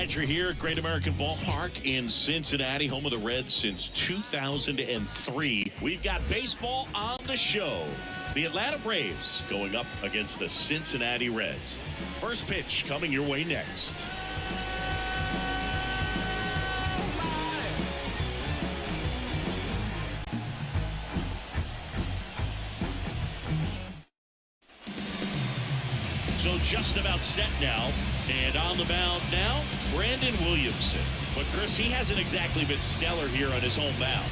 Glad you're here at Great American Ballpark in Cincinnati, home of the Reds since 2003. We've got baseball on the show. The Atlanta Braves going up against the Cincinnati Reds. First pitch coming your way next. So just about set now, and on the mound now, Brandon Williamson. But Chris, he hasn't exactly been stellar here on his home mound.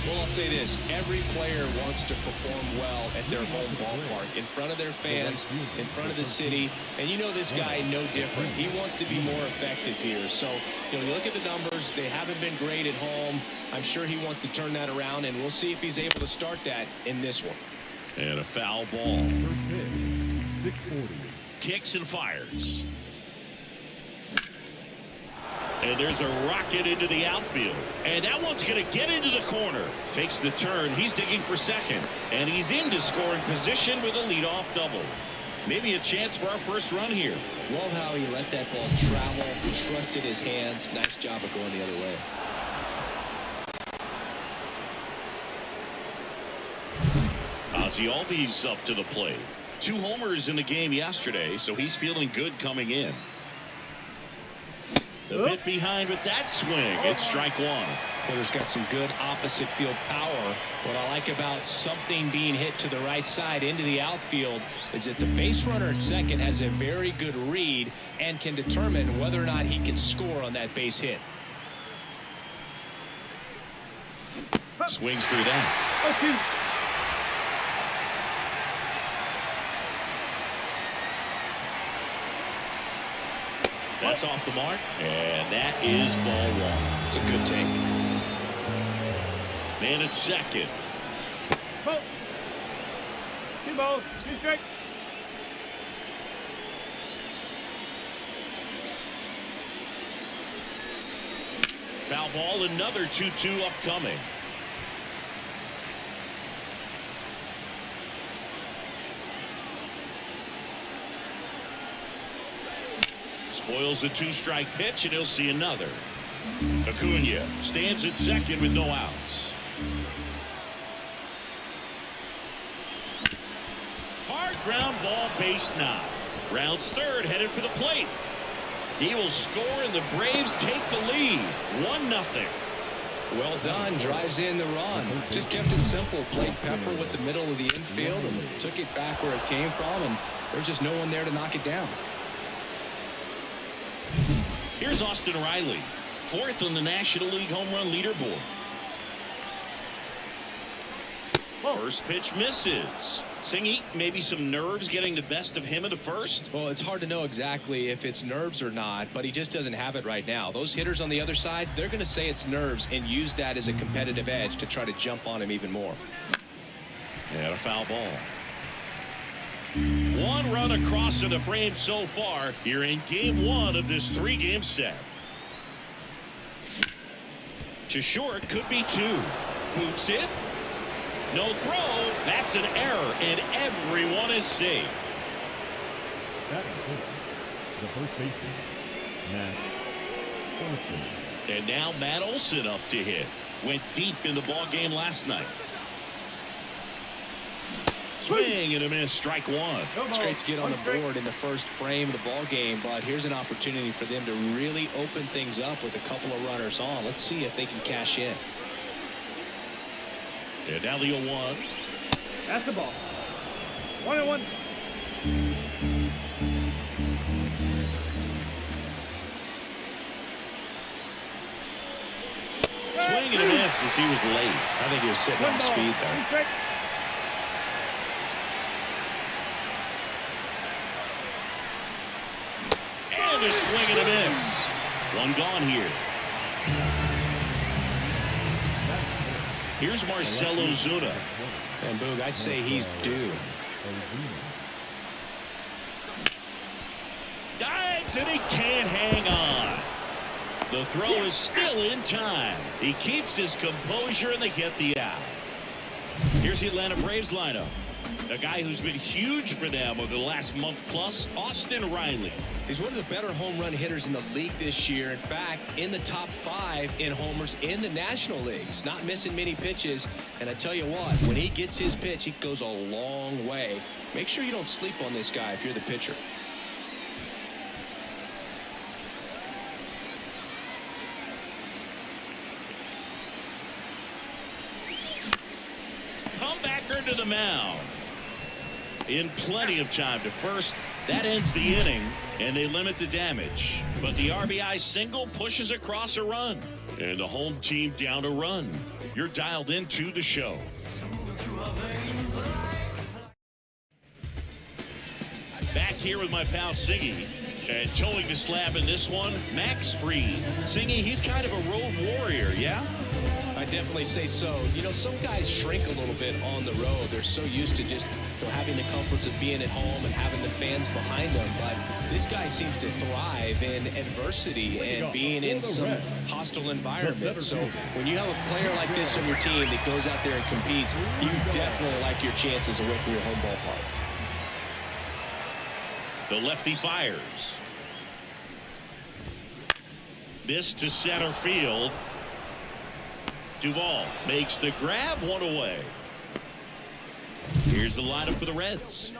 Well, I'll say this. Every player wants to perform well at their home ballpark, in front of their fans, in front of the city. And you know this guy no different. He wants to be more effective here. So, you look at the numbers. They haven't been great at home. I'm sure he wants to turn that around, and we'll see if he's able to start that in this one. And a foul ball. First pitch, 640. Kicks and fires. And there's a rocket into the outfield. And that one's going to get into the corner. Takes the turn. He's digging for second. And he's into scoring position with a leadoff double. Maybe a chance for our first run here. Love how he let that ball travel. Trusted his hands. Nice job of going the other way. Ozzie Albies up to the plate. 2 homers in the game yesterday, so he's feeling good coming in. The bit behind with that swing. It's strike one. Hitter's got some good opposite field power. What I like about something being hit to the right side into the outfield is that the base runner at second has a very good read and can determine whether or not he can score on that base hit. Swings through that. That's off the mark, and that is ball one. It's a good take. Man at second. Ball. 2 balls, 2 strikes. Foul ball, another 2-2 upcoming. Spoils the 2-strike pitch, and he'll see another. Acuna stands at second with no outs. Hard ground ball, base knock. Rounds third, headed for the plate. He will score, and the Braves take the lead. 1-0. Well done. Drives in the run. Just kept it simple. Played pepper with the middle of the infield and took it back where it came from, and there's just no one there to knock it down. Here's Austin Riley, 4th on the National League home run leaderboard. First pitch misses. Singy, maybe some nerves getting the best of him in the first? Well, it's hard to know exactly if it's nerves or not, but he just doesn't have it right now. Those hitters on the other side, they're going to say it's nerves and use that as a competitive edge to try to jump on him even more. And a foul ball. 1 run across in the frame so far here in game 1 of this 3-game set. To short, could be 2. Boots it. No throw. That's an error, and everyone is safe. The first baseman, Matt Olson. And now Matt Olson up to hit. Went deep in the ball game last night. Swing and a miss, strike one. It's great to get on the board in the first frame of the ball game, but here's an opportunity for them to really open things up with a couple of runners on. Let's see if they can cash in. And now the 0-1. That's the ball. 1-1. Swing and a miss as he was late. I think he was sitting on speed there. And a swing and a miss. 1 gone here. Here's Marcell Ozuna. And Boog, I'd say he's due. Dives and he can't hang on. The throw is still in time. He keeps his composure and they get the out. Here's the Atlanta Braves lineup. A guy who's been huge for them over the last month plus, Austin Riley. He's one of the better home run hitters in the league this year. In fact, in the top 5 in homers in the National League. He's not missing many pitches. And I tell you what, when he gets his pitch, he goes a long way. Make sure you don't sleep on this guy if you're the pitcher. Comebacker to the mound. In plenty of time to first. That ends the inning, and they limit the damage. But the RBI single pushes across a run, and the home team down a run. You're dialed into the show. Back here with my pal Singy, and towing the slab in this one, Max Fried. Singy, he's kind of a road warrior, yeah? I definitely say so. You know, some guys shrink a little bit on the road. They're so used to just having the comforts of being at home and having the fans behind them. But this guy seems to thrive in adversity and being in some hostile environment. So when you have a player like this on your team that goes out there and competes, you definitely like your chances away from your home ballpark. The lefty fires. This to center field. Duvall makes the grab, one away. Here's the lineup for the Reds.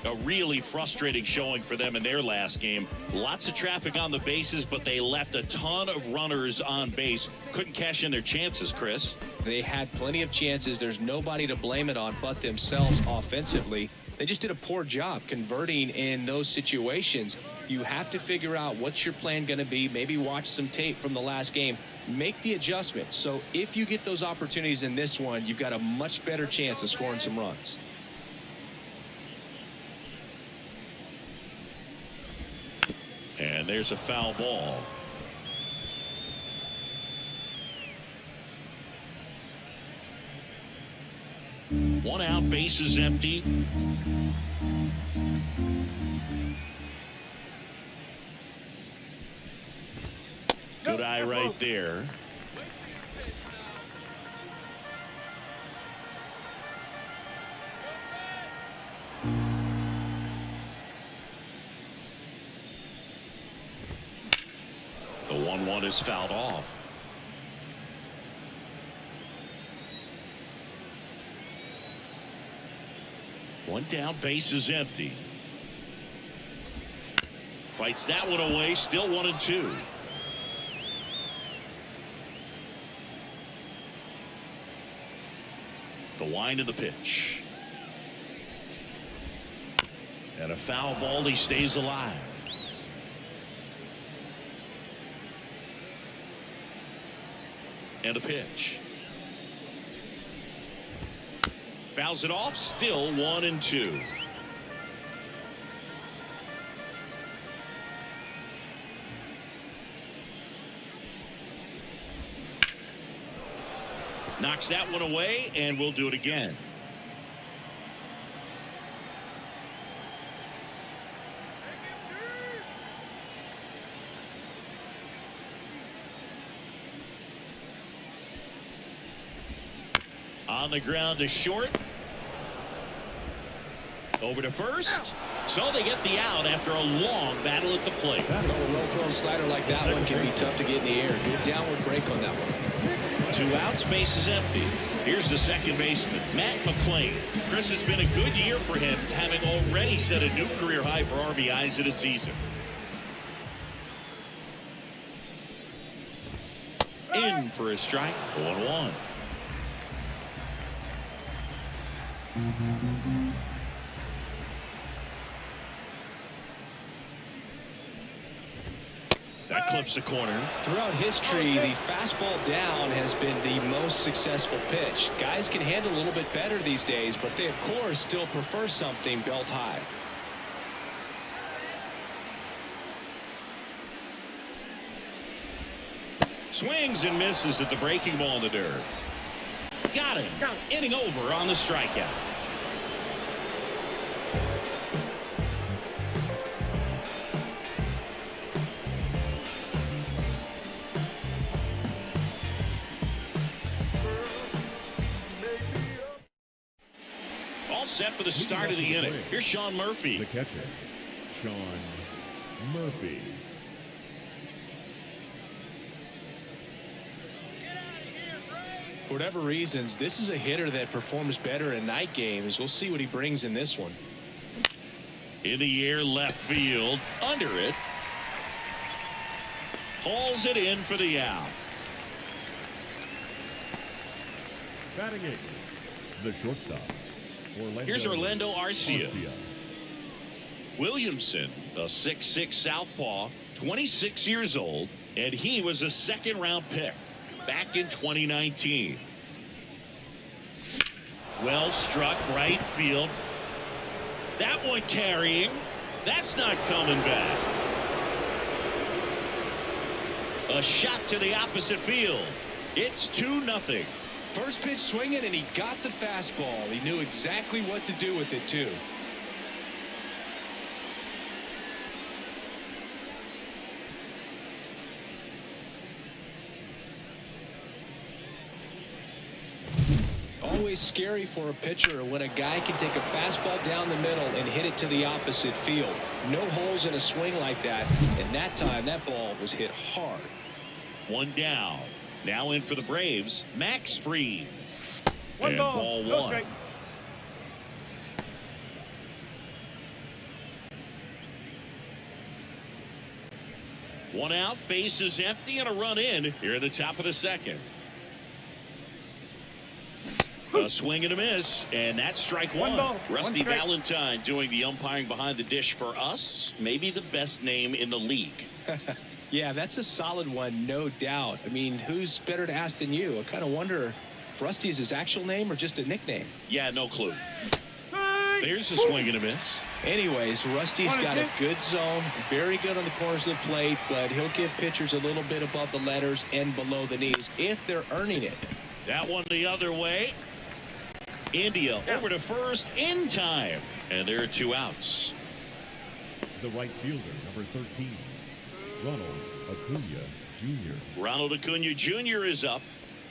A really frustrating showing for them in their last game. Lots of traffic on the bases, but they left a ton of runners on base. Couldn't cash in their chances, Chris. They had plenty of chances. There's nobody to blame it on but themselves offensively. They just did a poor job converting in those situations. You have to figure out what's your plan going to be. Maybe watch some tape from the last game. Make the adjustment. So if you get those opportunities in this one, you've got a much better chance of scoring some runs. And there's a foul ball. One out, bases empty. Good eye right there. The 1-1 is fouled off. One down, base is empty. Fights that one away, still 1-2. The wind of the pitch. And a foul ball, he stays alive. And a pitch. Fouls it off, still 1-2. Knocks that one away, and we'll do it again. On the ground to short. Over to first. So they get the out after a long battle at the plate. A low throw slider like that one can be tough to get in the air. Good downward break on that one. 2 outs, base is empty. Here's the second baseman, Matt McClain. Chris, has been a good year for him, having already set a new career high for RBIs in a season. In for a strike, 1-1. That clips the corner. Throughout history, the fastball down has been the most successful pitch. Guys can handle a little bit better these days, but they, of course, still prefer something belt high. Swings and misses at the breaking ball in the dirt. Got him. Inning over on the strikeout. all set for the start of the inning. Here's Sean Murphy. The catcher, Sean Murphy. For whatever reasons, this is a hitter that performs better in night games. We'll see what he brings in this one. In the air, left field, under it. Hauls it in for the out. Batting eighth, the shortstop, Here's Orlando Arcia. Williamson, a 6'6" southpaw, 26 years old, and he was a second-round pick back in 2019. Well struck, right field. That one carrying. That's not coming back. A shot to the opposite field. It's 2-0. First pitch swinging, and he got the fastball. He knew exactly what to do with it, too. Always scary for a pitcher when a guy can take a fastball down the middle and hit it to the opposite field. No holes in a swing like that, and that time that ball was hit hard. One down. Now in for the Braves, Max Fried. One and ball, ball one. strike. One out, bases empty, and a run in here at the top of the second. A swing and a miss, and that's strike one. Ball, Rusty strike. Valentine doing the umpiring behind the dish for us. Maybe the best name in the league. Yeah, that's a solid one, no doubt. I mean, who's better to ask than you? I kind of wonder if Rusty is his actual name or just a nickname. Yeah, no clue. There's a swing and a miss. Anyways, Rusty's got a good zone, very good on the corners of the plate, but he'll give pitchers a little bit above the letters and below the knees if they're earning it. That one the other way. India over to first in time, and there are two outs. The right fielder, number 13, Ronald Acuna Jr. Ronald Acuna Jr. is up.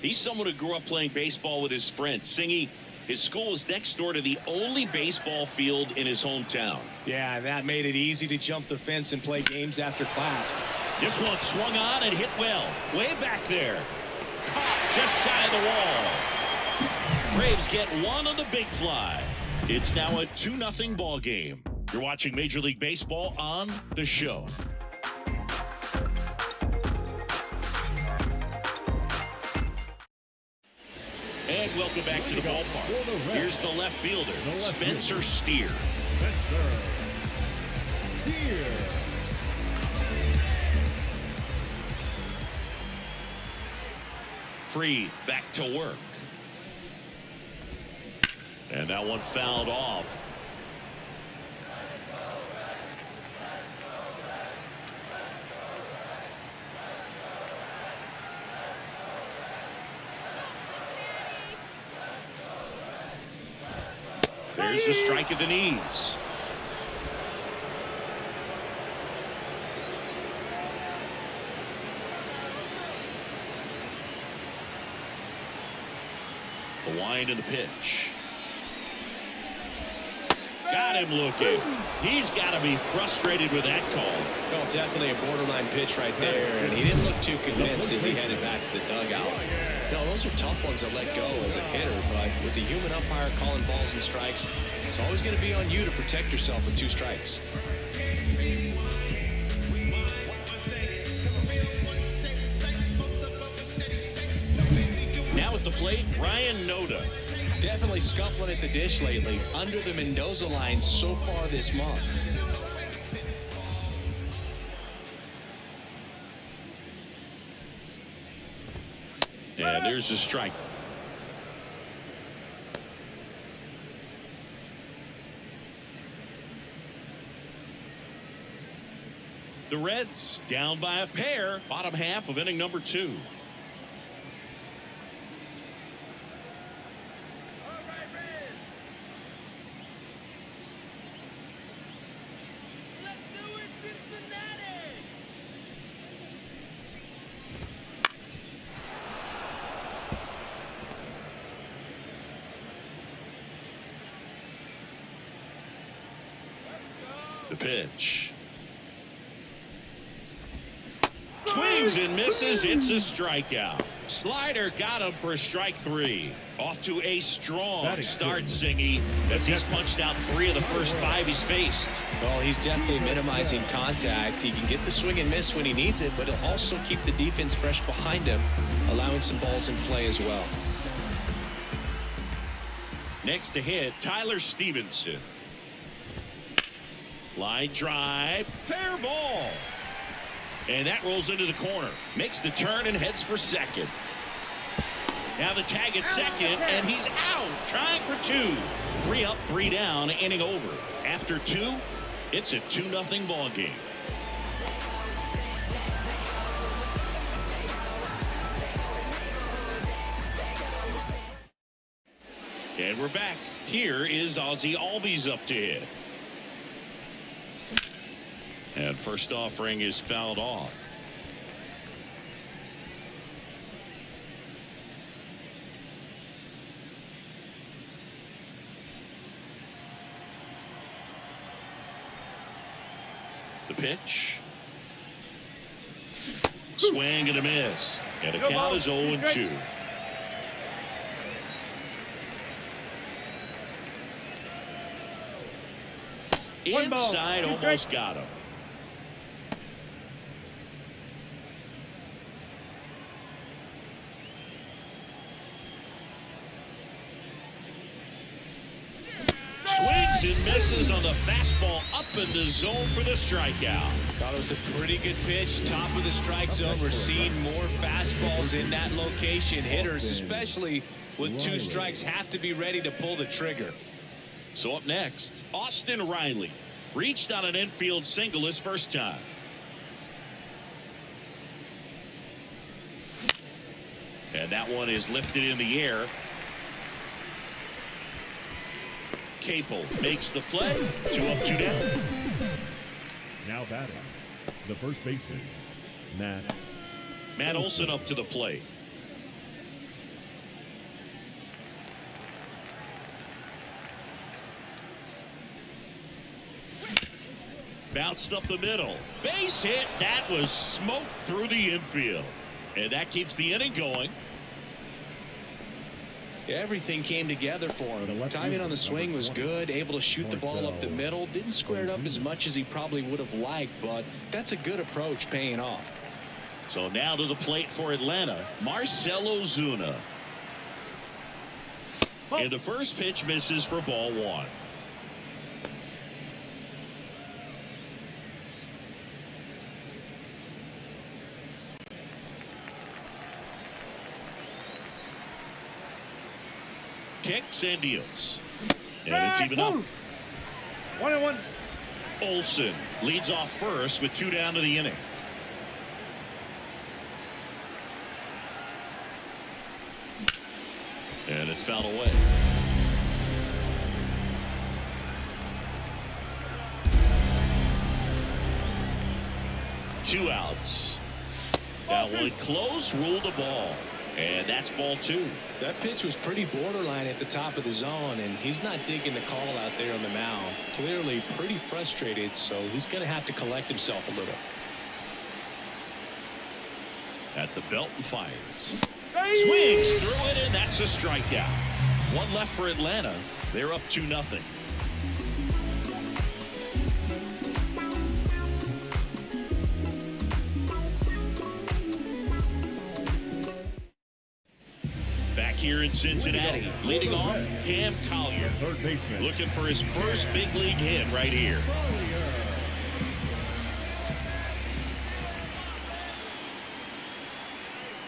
He's someone who grew up playing baseball with his friends. Singy, his school is next door to the only baseball field in his hometown. Yeah, that made it easy to jump the fence and play games after class. This one swung on and hit well. Way back there. Caught just shy of the wall. Braves get one on the big fly. It's now a 2-0 ball game. You're watching Major League Baseball on The Show. And welcome back to the ballpark. Here's the left fielder, Spencer Steer. Spencer Steer. Fried back to work. And that one fouled off. There's a strike at the knees. The wind and the pitch. Got him looking. He's got to be frustrated with that call. Oh, definitely a borderline pitch right there, and he didn't look too convinced as he headed back to the dugout. No, those are tough ones to let go as a hitter, but with the human umpire calling balls and strikes, it's always going to be on you to protect yourself with 2 strikes. Now at the plate, Ryan Noda. Definitely scuffling at the dish lately, under the Mendoza line so far this month. And there's a strike. The Reds down by a pair, bottom half of inning number 2. The pitch. Swings and misses. It's a strikeout. Slider got him for strike 3. Off to a strong start, Singy, as he's punched out 3 of the first 5 he's faced. Well, he's definitely minimizing contact. He can get the swing and miss when he needs it, but he'll also keep the defense fresh behind him, allowing some balls in play as well. Next to hit, Tyler Stevenson. Line drive, fair ball. And that rolls into the corner. Makes the turn and heads for second. Now the tag at second, and he's out. Trying for 2. 3 up, 3 down, inning over. After 2, it's a 2-0 ball game. And we're back. Here is Ozzie Albies up to hit. And first offering is fouled off. The pitch. Swing and a miss. And the count is 0-2. Inside, almost got him. Swings and misses on the fastball up in the zone for the strikeout. Thought it was a pretty good pitch, top of the strike zone. We're seeing more fastballs in that location. Hitters, especially with 2 strikes, have to be ready to pull the trigger. So up next, Austin Riley reached on an infield single his first time. And that one is lifted in the air. Capel makes the play. 2 up, 2 down. Now batting, the first baseman, Matt Olson up to the plate. Bounced up the middle. Base hit. That was smoked through the infield. And that keeps the inning going. Everything came together for him. Timing on the swing was good, able to shoot the ball up the middle. Didn't square it up as much as he probably would have liked, but that's a good approach, paying off. So now to the plate for Atlanta, Marcell Ozuna. And the first pitch misses for ball 1. Kicks and deals. And it's even up. 1-1. Olson leads off first with 2 down to the inning. And it's fouled away. Two outs. That one close, ruled a ball. And that's ball 2. That pitch was pretty borderline at the top of the zone, and he's not digging the call out there on the mound. Clearly pretty frustrated, so he's going to have to collect himself a little. At the belt and fires. Swings through it, and that's a strikeout. 1 left for Atlanta. They're up 2-0. Here in Cincinnati, leading off, Cam Collier, Third baseman, looking for his first big league hit right here.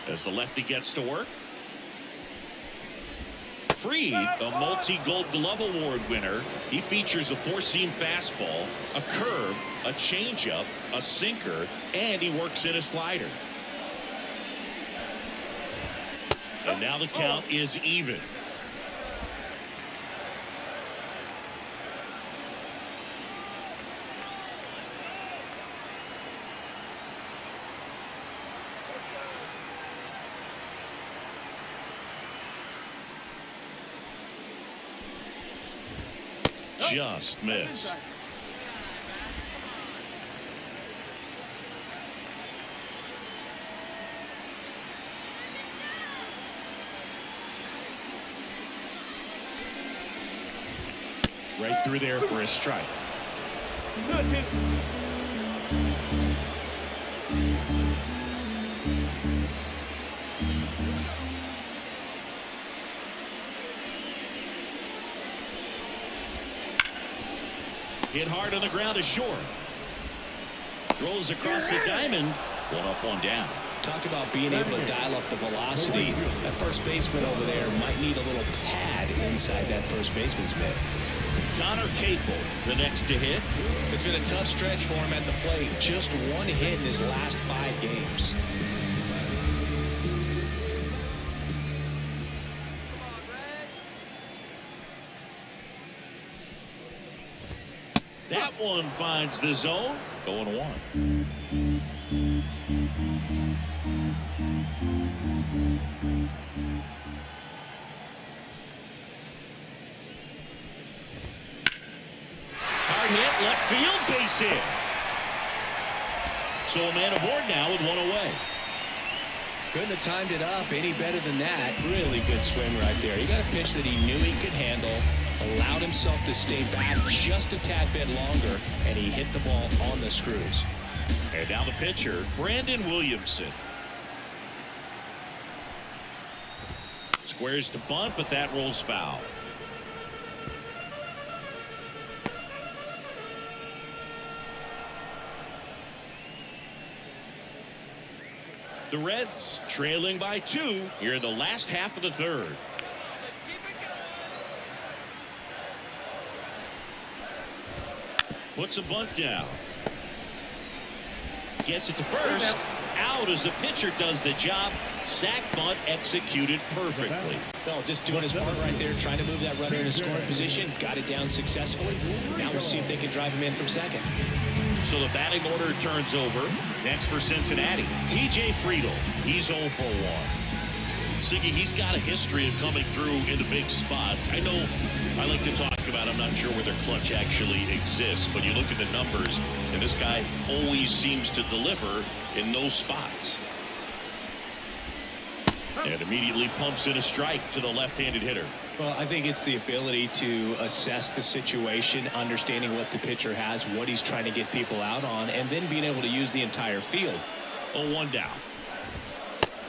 As the lefty gets to work. Fried, a multi-Gold Glove Award winner. He features a 4-seam fastball, a curve, a changeup, a sinker, and he works in a slider. And now the count is even. Just missed. Right through there for a strike. Good, kid. Hit hard on the ground is short. Rolls across the diamond. One up, one down. Talk about being able to dial up the velocity. That first baseman over there might need a little pad inside that first baseman's mitt. Connor Capel, the next to hit. It's been a tough stretch for him at the plate. Just one hit in his last 5 games. That one finds the zone. 0-1. Hard hit, left field, base hit. So a man aboard now with one away. Couldn't have timed it up any better than that. Really good swing right there. He got a pitch that he knew he could handle, allowed himself to stay back just a tad bit longer, and he hit the ball on the screws. And now the pitcher, Brandon Williamson. Squares to bunt, but that rolls foul. The Reds trailing by 2 here in the last half of the third. Puts a bunt down. Gets it to first. Out as the pitcher does the job. Sack bunt executed perfectly. Well, just doing his part right there, trying to move that runner into scoring position. Got it down successfully. Now we'll see if they can drive him in from second. So the batting order turns over. Next for Cincinnati, TJ Friedl. He's 0 for 1. Siggy, he's got a history of coming through into big spots. I know I like to talk about, I'm not sure where their clutch actually exists, but you look at the numbers, and this guy always seems to deliver in those spots. And immediately pumps in a strike to the left-handed hitter. Well, I think it's the ability to assess the situation, understanding what the pitcher has, what he's trying to get people out on, and then being able to use the entire field. 0-1 down.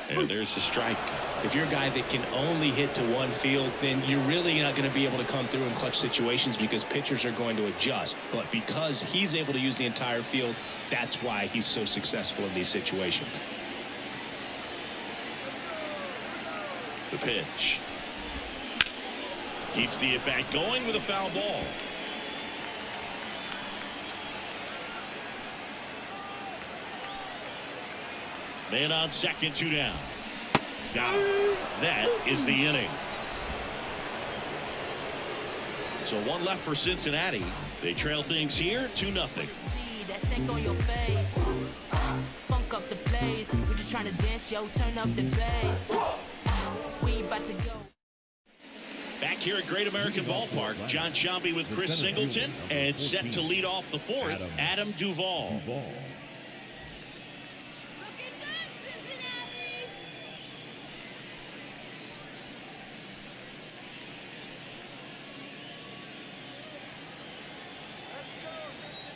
And there's the strike. If you're a guy that can only hit to one field, then you're really not going to be able to come through in clutch situations because pitchers are going to adjust. But because he's able to use the entire field, that's why he's so successful in these situations. The pitch. Keeps the at-bat going with a foul ball. Man on second, 2 down. Down. That is the inning. So 1 left for Cincinnati. They trail things here 2-0. That stank on your face. Funk up the place. We just trying to dance, yo. Turn up the bass. We about to go. Back here at Great American Ballpark, John Sciambi with Chris Singleton, and set to lead off the 4th, Adam Duvall.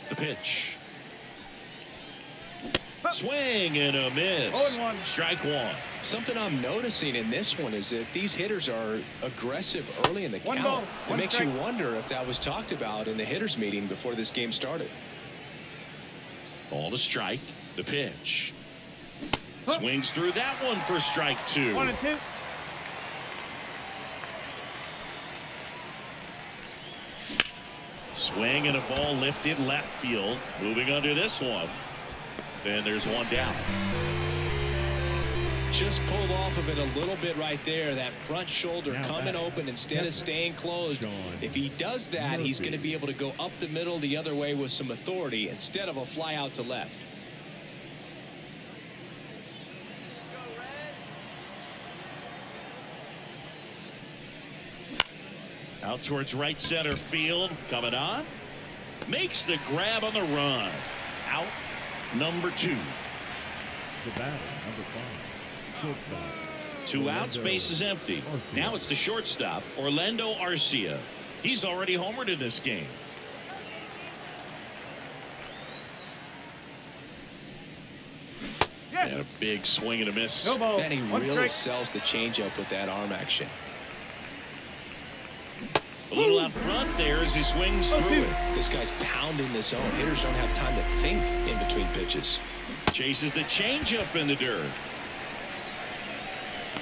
The pitch. Swing and a miss. 0-1. Strike 1. Something I'm noticing in this one is that these hitters are aggressive early in the One count. ball, It one makes strike. you wonder if that was talked about in the hitters meeting before this game started. Ball to strike. The pitch. Swings through that one for strike 2. 1-2. Swing and a ball lifted left field. Moving under this one. Then there's 1 down. Just pulled off of it a little bit right there. That front shoulder coming open instead of staying closed. If he does that, he's going to be able to go up the middle the other way with some authority instead of a fly out to left. Out towards right center field. Coming on. Makes the grab on the run. Out number 2. The batter, number 5. Shortstop. 2 outs, base is empty. Now it's the shortstop, Orlando Arcia. He's already homered in this game. And a big swing and a miss. No ball. And he One really strike. sells the changeup with that arm action. A little out front there as he swings through it. This guy's pounding the zone. Hitters don't have time to think in between pitches. Chases the changeup in the dirt.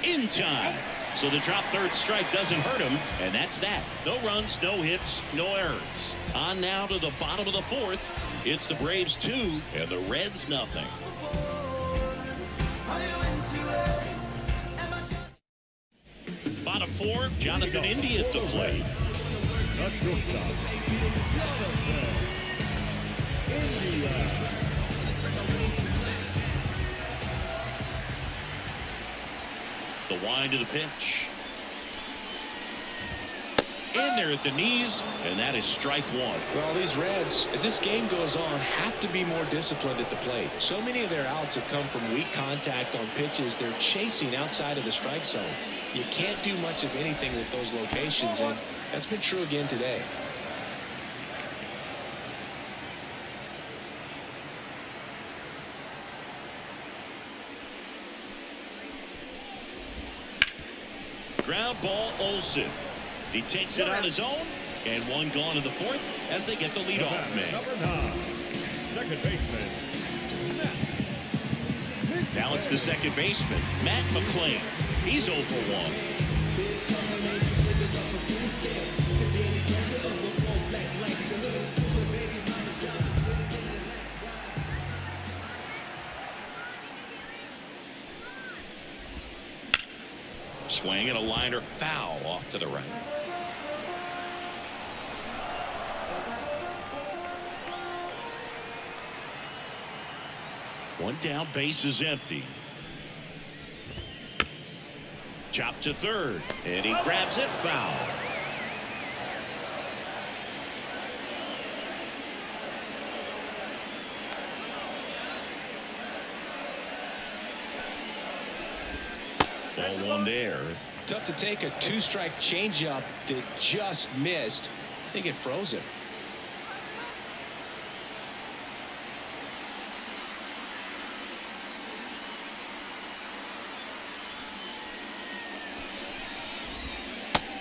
In time. So the drop third strike doesn't hurt him, and that's that. No runs, no hits, no errors. On now to the bottom of the fourth. It's the Braves 2 and the Reds nothing. Bottom four, Jonathan India at the plate. The shortstop. India. The wind of the pitch. In there at the knees, and that is strike one. Well, these Reds, as this game goes on, have to be more disciplined at the plate. So many of their outs have come from weak contact on pitches they're chasing outside of the strike zone. You can't do much of anything with those locations, and that's been true again today. Ground ball, Olsen. He takes it on his own, and one gone in the fourth as they get the leadoff man. Number 9, second baseman. Now it's the second baseman, Matt McClain. He's 0 for 1. Swing and a liner foul off to the right. One down, base is empty. Chop to third, and he grabs it, foul. Ball one there. Tough to take a two-strike changeup that just missed. I think it froze him.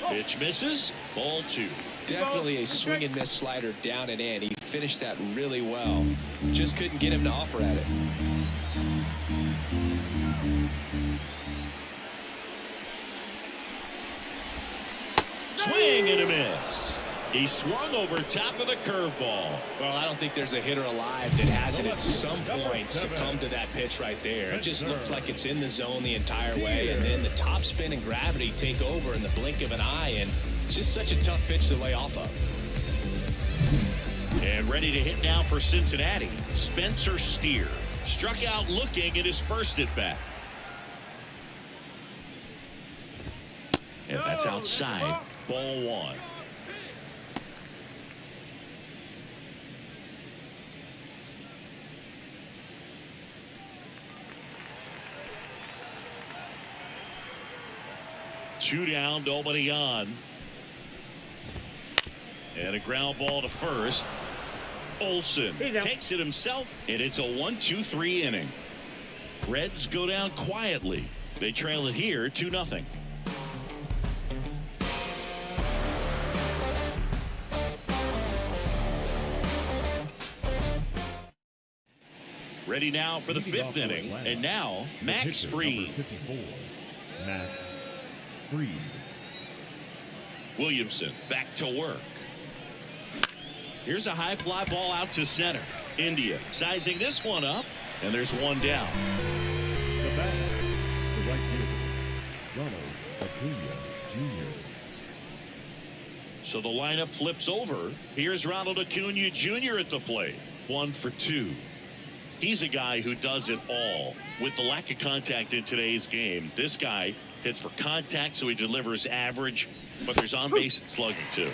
Pitch misses. Ball two. Definitely a swing and miss slider down and in. He finished that really well. Just couldn't get him to offer at it. Swing and a miss. He swung over top of the curveball. Well, I don't think there's a hitter alive that hasn't at some point succumbed to that pitch right there. It just looks like it's in the zone the entire way, and then the top spin and gravity take over in the blink of an eye, and it's just such a tough pitch to lay off of. And ready to hit now for Cincinnati, Spencer Steer. Struck out looking at his first at bat. And that's outside. Ball one. Two down, nobody on. And a ground ball to first. Olsen takes it himself, and it's a 1-2-3 inning. Reds go down quietly. They trail it here 2-0. Ready now for the fifth inning, and now Max Fried. 54, Max Fried. Williamson back to work. Here's a high fly ball out to center. India sizing this one up, and there's one down. The batter, the right fielder, Ronald Acuna Jr. So the lineup flips over. Here's Ronald Acuna Jr. at the plate. 1 for 2. He's a guy who does it all. With the lack of contact in today's game, this guy hits for contact, so he delivers average, but there's on base and slugging too.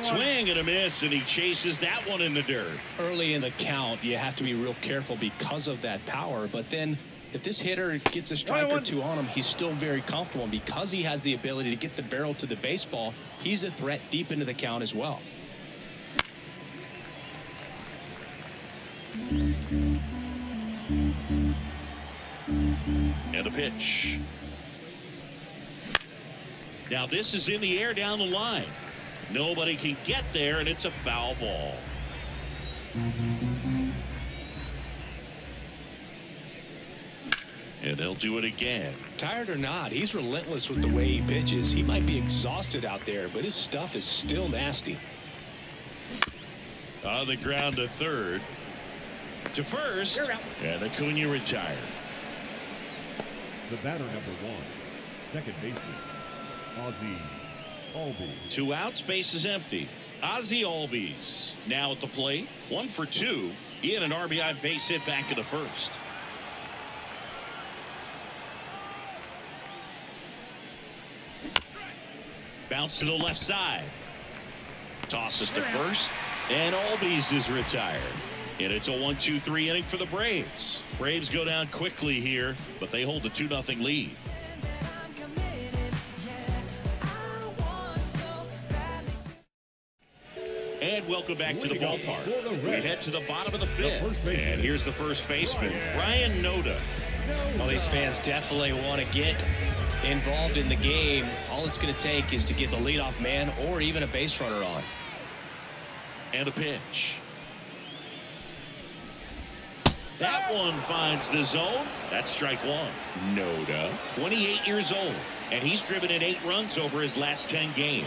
Swing and a miss, and he chases that one in the dirt. Early in the count, you have to be real careful because of that power, but then if this hitter gets a strike or two on him, he's still very comfortable. And because he has the ability to get the barrel to the baseball, he's a threat deep into the count as well. And a pitch. Now this is in the air down the line. Nobody can get there, and it's a foul ball. And they'll do it again. Tired or not, he's relentless with the way he pitches. He might be exhausted out there, but his stuff is still nasty. On the ground to third. To first. And Acuna retired. The batter number 1, second baseman, Ozzie Albies. 2 outs, base is empty. Ozzie Albies now at the plate. 1 for 2. He had an RBI base hit back in the first. Bounce to the left side. Tosses to first. And Albies is retired. And it's a 1-2-3 inning for the Braves. Braves go down quickly here, but they hold a 2-0 lead. And welcome back to the ballpark. We head to the bottom of the 5th. And here's the first baseman, Ryan Noda. Well, these fans definitely want to get involved in the game. All it's going to take is to get the leadoff man or even a base runner on. And a pitch. That one finds the zone. That's strike 1. Noda, 28 years old, and he's driven in 8 runs over his last 10 games.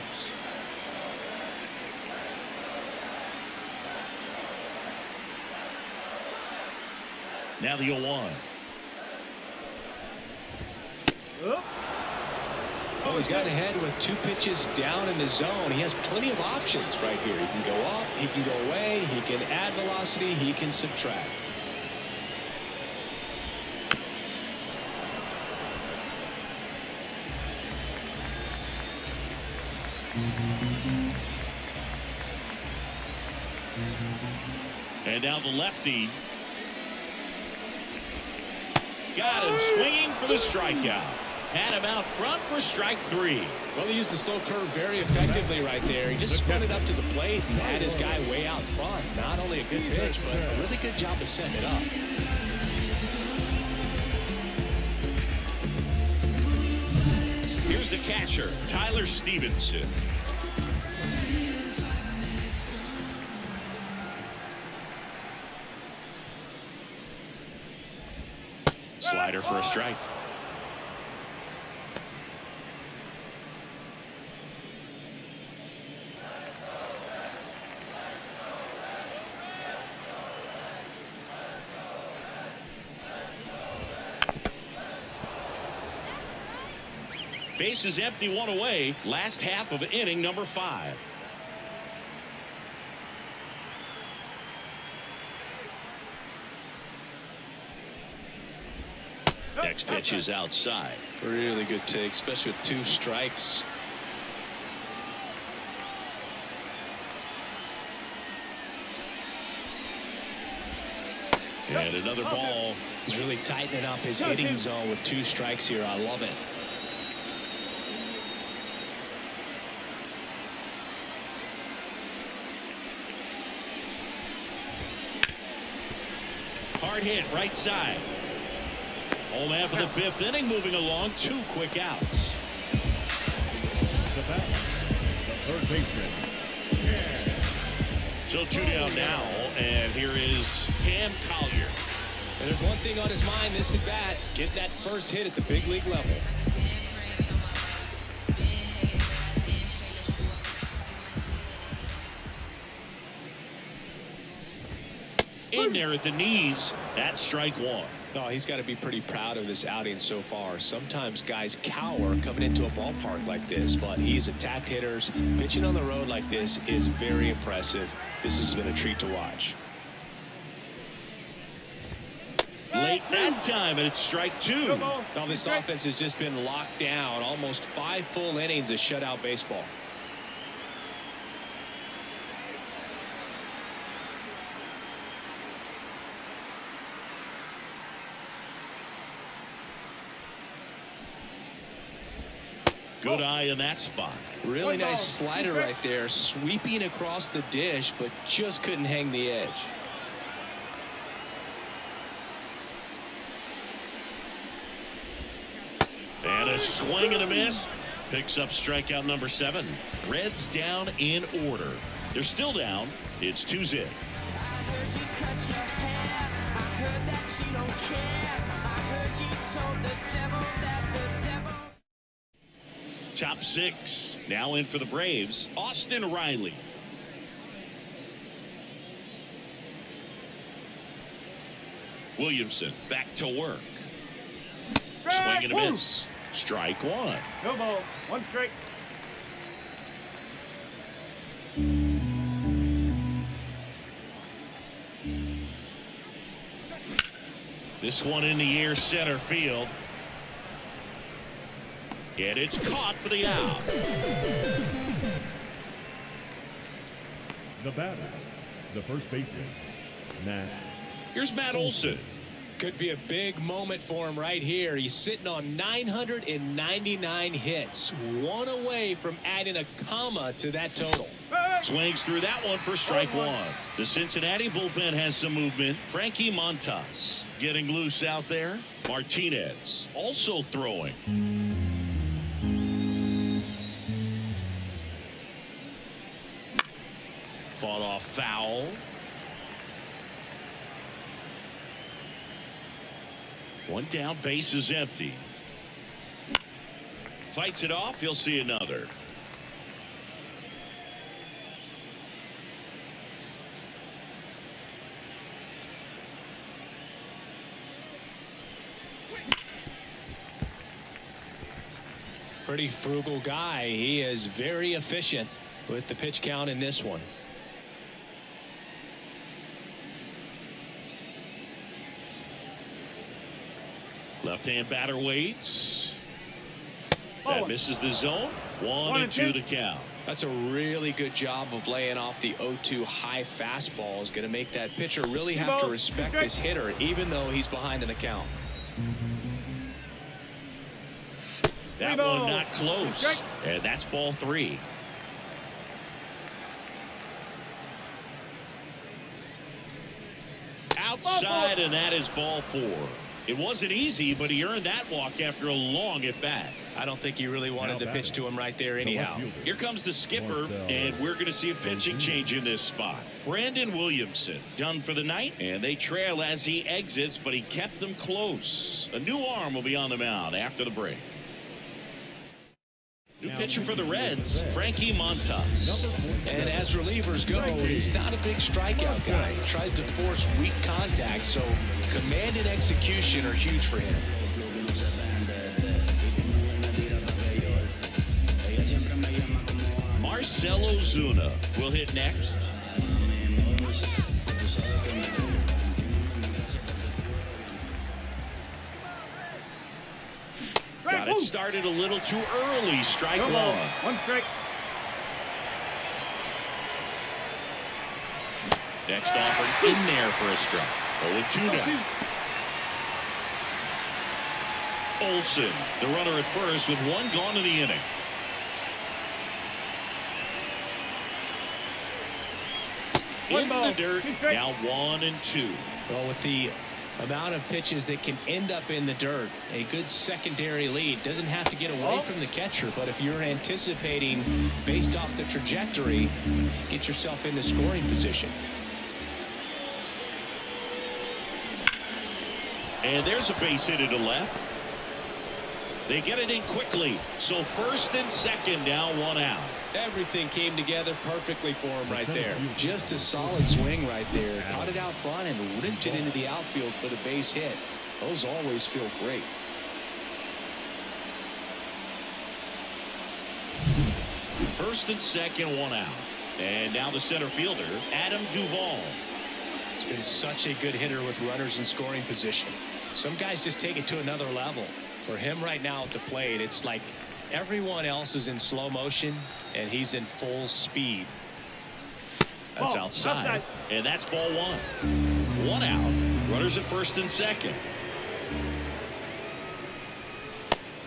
Now the 0-1. Oh, he's gotten ahead with 2 pitches down in the zone. He has plenty of options right here. He can go up, he can go away, he can add velocity, he can subtract. And now the lefty. Got him swinging for the strikeout. Had him out front for strike 3. Well, he used the slow curve very effectively right there. He just spun it up to the plate and had his guy way out front. Not only a good pitch, but a really good job of setting it up. Here's the catcher, Tyler Stevenson. Slider for a strike. Base is empty, 1 away. Last half of inning number 5. Next pitch is outside. Really good take, especially with 2 strikes. And another ball. He's really tightening up his hitting zone with 2 strikes here. I love it. Hard hit, right side. Home half of the 5th inning, moving along. 2 quick outs. The batter, the third baseman, So 2 down now, and here is Cam Collier. And there's one thing on his mind this at bat: get that first hit at the big league level. In there at the knees, that's strike 1. Oh, he's got to be pretty proud of this outing so far. Sometimes guys cower coming into a ballpark like this, but he's attacked hitters. Pitching on the road like this is very impressive. This has been a treat to watch. Late that time, and it's strike 2. Now this offense has just been locked down. Almost 5 full innings of shutout baseball. Good eye in that spot. Really nice slider right there, sweeping across the dish, but just couldn't hang the edge. And a swing and a miss. Picks up strikeout number 7. Reds down in order. They're still down. It's 2-0. Top 6 now in for the Braves. Austin Riley. Williamson back to work. Swing and a miss. Strike 1. No ball. 1 strike. This one in the air, center field. And it's caught for the out. The batter, the first baseman, Matt. Here's Matt Olson. Could be a big moment for him right here. He's sitting on 999 hits, 1 away from adding a comma to that total. Swings through that one for strike 1. The Cincinnati bullpen has some movement. Frankie Montas getting loose out there. Martinez also throwing. Fought off foul. One down, base is empty. Fights it off, he'll see another. Pretty frugal guy. He is very efficient with the pitch count in this one. Left-hand batter waits. That misses the zone. 1-2 to count. That's a really good job of laying off the 0-2 high fastball. Is going to make that pitcher really have to respect this hitter, even though he's behind in the count. That one not close. And that's ball 3. Outside, and that is ball 4. It wasn't easy, but he earned that walk after a long at bat. I don't think he really wanted to pitch to him right there anyhow. Here comes the skipper, and we're going to see a pitching change in this spot. Brandon Williamson done for the night, and they trail as he exits, but he kept them close. A new arm will be on the mound after the break. New pitcher for the Reds, Frankie Montas. And as relievers go, he's not a big strikeout guy. He tries to force weak contact, so command and execution are huge for him. Marcell Ozuna will hit next. Got it started a little too early. Strike 1. 1 strike. Next offer in there for a strike. 0-2 now. Olson, the runner at first with 1 gone in the inning. In the dirt, now 1-2. Well, with the amount of pitches that can end up in the dirt, a good secondary lead. Doesn't have to get away from the catcher, but if you're anticipating based off the trajectory, get yourself in the scoring position. And there's a base hit to the left. They get it in quickly. So first and second, now 1 out. Everything came together perfectly for him right there. Just a solid swing right there. Caught it out front and ripped it into the outfield for the base hit. Those always feel great. First and second, 1 out. And now the center fielder, Adam Duvall. He's been such a good hitter with runners in scoring position. Some guys just take it to another level. For him right now at the plate, it's like everyone else is in slow motion and he's in full speed. That's outside. And that's ball 1. 1 out. Runners at first and second.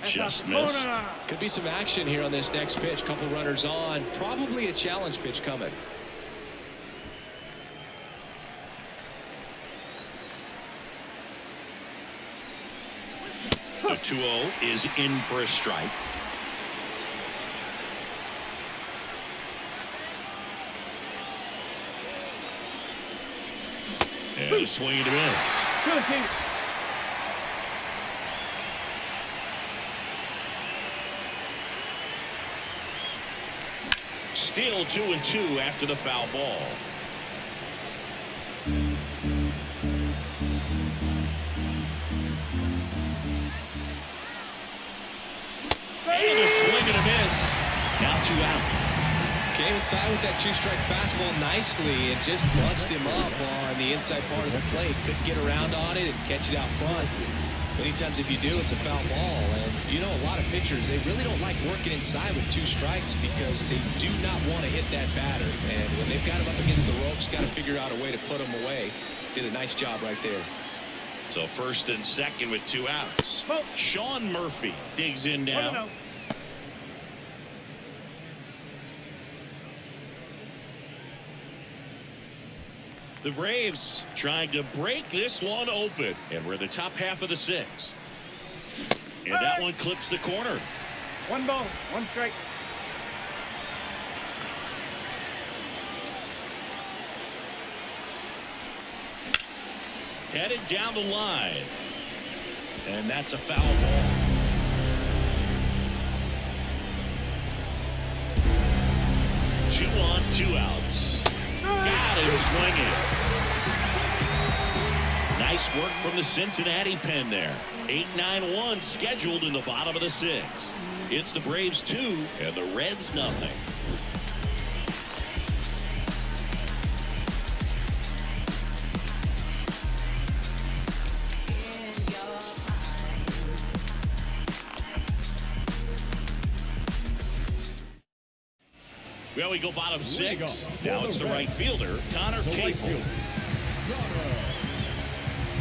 Just missed. Could be some action here on this next pitch. Couple runners on. Probably a challenge pitch coming. The 2-0 is in for a strike. And a swing and a miss. Still 2-2 after the foul ball. And a swing and a miss. Now 2 out. Came inside with that 2-strike fastball nicely and just bunched him up on the inside part of the plate. Couldn't get around on it and catch it out front. Many times if you do, it's a foul ball. And you know, a lot of pitchers, they really don't like working inside with 2 strikes because they do not want to hit that batter. And when they've got him up against the ropes, got to figure out a way to put him away. Did a nice job right there. So first and second with 2 outs. Sean Murphy digs in now. The Braves trying to break this one open, and we're the top half of the 6th. And that one clips the corner. 1 ball, 1 strike. Headed down the line, and that's a foul ball. Two on, 2 outs. Got him swinging. Nice work from the Cincinnati pen there. 8-9-1 scheduled in the bottom of the 6th. It's the Braves 2 and the Reds nothing. Well, we go bottom 6. Now it's the right fielder, Connor Capel.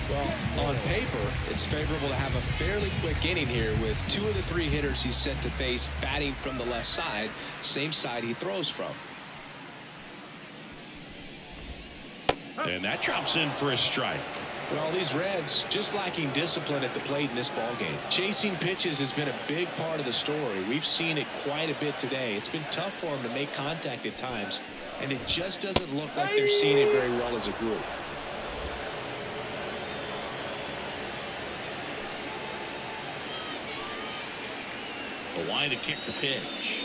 Well, on paper, it's favorable to have a fairly quick inning here with 2 of the 3 hitters he's set to face batting from the left side, same side he throws from. And that drops in for a strike. Well, these Reds just lacking discipline at the plate in this ballgame. Chasing pitches has been a big part of the story. We've seen it quite a bit today. It's been tough for them to make contact at times, and it just doesn't look like they're seeing it very well as a group. A line to kick the pitch.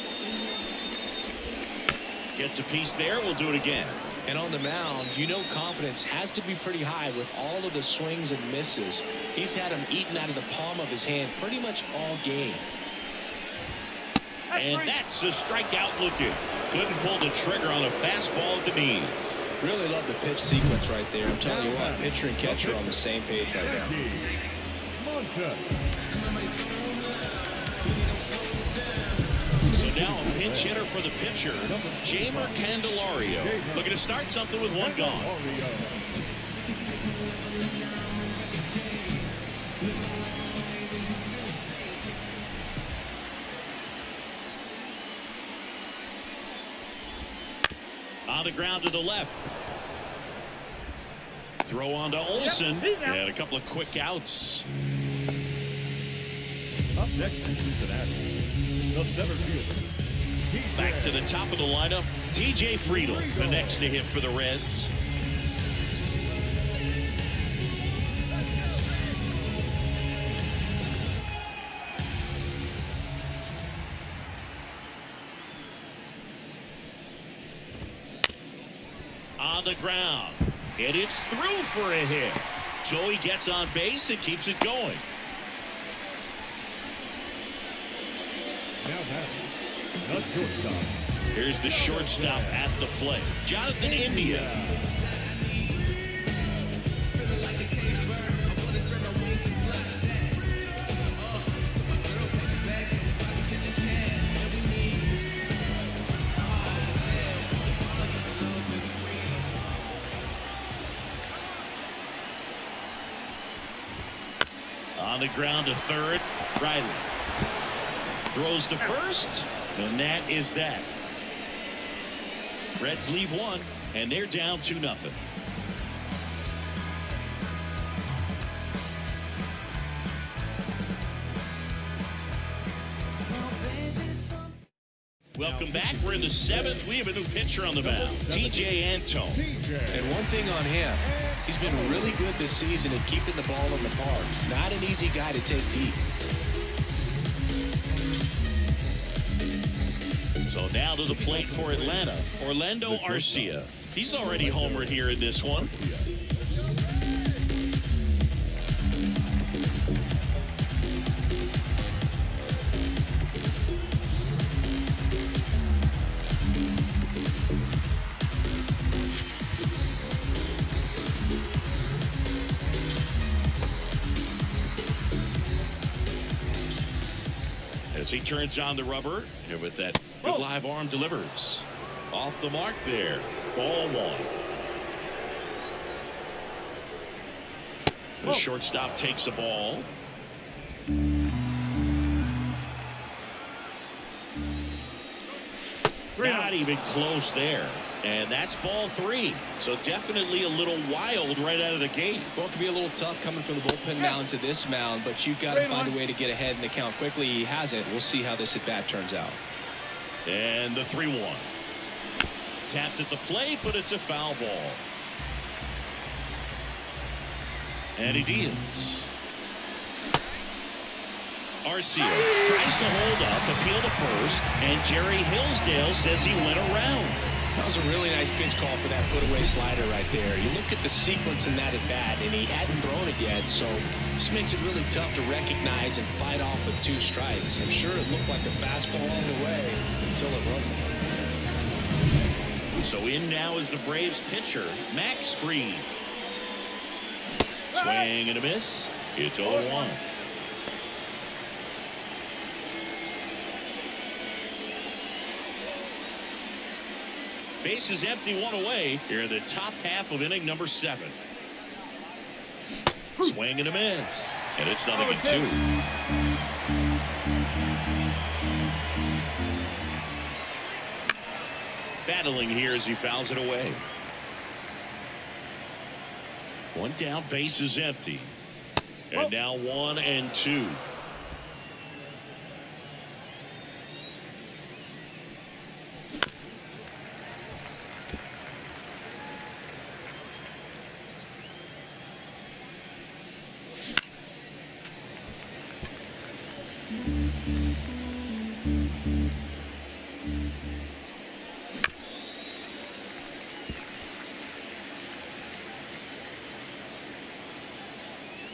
Gets a piece there. We'll do it again. And on the mound, you know confidence has to be pretty high with all of the swings and misses. He's had them eaten out of the palm of his hand pretty much all game. And that's a strikeout looking. Couldn't pull the trigger on a fastball at the knees. Really love the pitch sequence right there. I'm telling you what, pitcher and catcher on the same page right now. So now a pinch hitter for the pitcher, Jamer Candelario. Looking to start something with 1 gone. On the ground to the left. Throw on to Olsen. And a couple of quick outs. Up next in Cincinnati, the center fielder. Back to the top of the lineup, TJ Friedel, the next to hit for the Reds. On the ground, and it's through for a hit. Joey gets on base and keeps it going. Now batting, the shortstop. Here's the shortstop at the plate, Jonathan India. On the ground to third, Riley. throws to first, and that is that. Reds leave one, and they're down 2-0. Welcome back. We're in the 7th. We have a new pitcher on the mound, TJ Antone. And one thing on him, he's been really good this season at keeping the ball in the park. Not an easy guy to take deep. So now to the plate for Atlanta, Orlando Arcia. He's already homered here in this one. As he turns on the rubber, and with that good live arm delivers. Off the mark there. Ball one. The shortstop takes the ball. Not even close there. And that's ball 3. So definitely a little wild right out of the gate. Well, it can be a little tough coming from the bullpen mound to this mound, but you've got to find a way to get ahead in the count quickly. He hasn't. We'll see how this at bat turns out. And the 3-1. Tapped at the plate, but it's a foul ball. And he deals. Arcia tries to hold up, appeal to first, and Jerry Hillsdale says he went around. That was a really nice pitch call for that put-away slider right there. You look at the sequence in that at-bat, and he hadn't thrown it yet, so this makes it really tough to recognize and fight off with 2 strikes. I'm sure it looked like a fastball all the way until it wasn't. So in now is the Braves pitcher, Max Fried. Swing and a miss. It's 0-1. Bases empty, 1 away here in the top half of inning number 7. Swing and a miss. And it's 0-2. Battling here as he fouls it away. 1 down, bases empty. And now 1 and 2.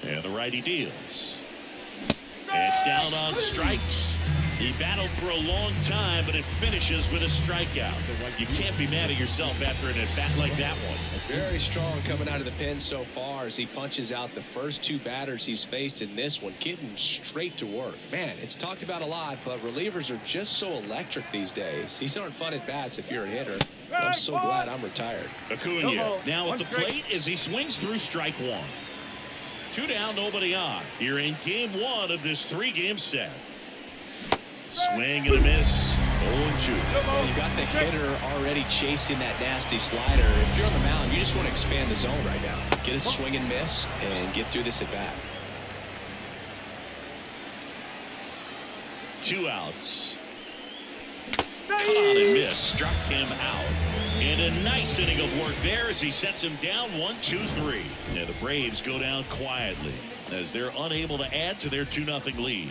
And the righty deals. And down on strikes. He battled for a long time, but it finishes with a strikeout. You can't be mad at yourself after an at-bat like that one. Very strong coming out of the pen so far as he punches out the first 2 batters he's faced in this one, getting straight to work. Man, it's talked about a lot, but relievers are just so electric these days. These aren't fun at bats if you're a hitter. I'm so glad I'm retired. Acuna now at the plate as he swings through strike 1. 2 down, nobody on. Here in game 1 of this 3-game set. Swing and a miss. 0-2. Well, you got the hitter already chasing that nasty slider. If you're on the mound, you just want to expand the zone right now. Get a swing and miss and get through this at bat. 2 outs. Cut on and miss. Struck him out. And a nice inning of work there as he sets him down 1-2-3. And the Braves go down quietly as they're unable to add to their 2-0 lead.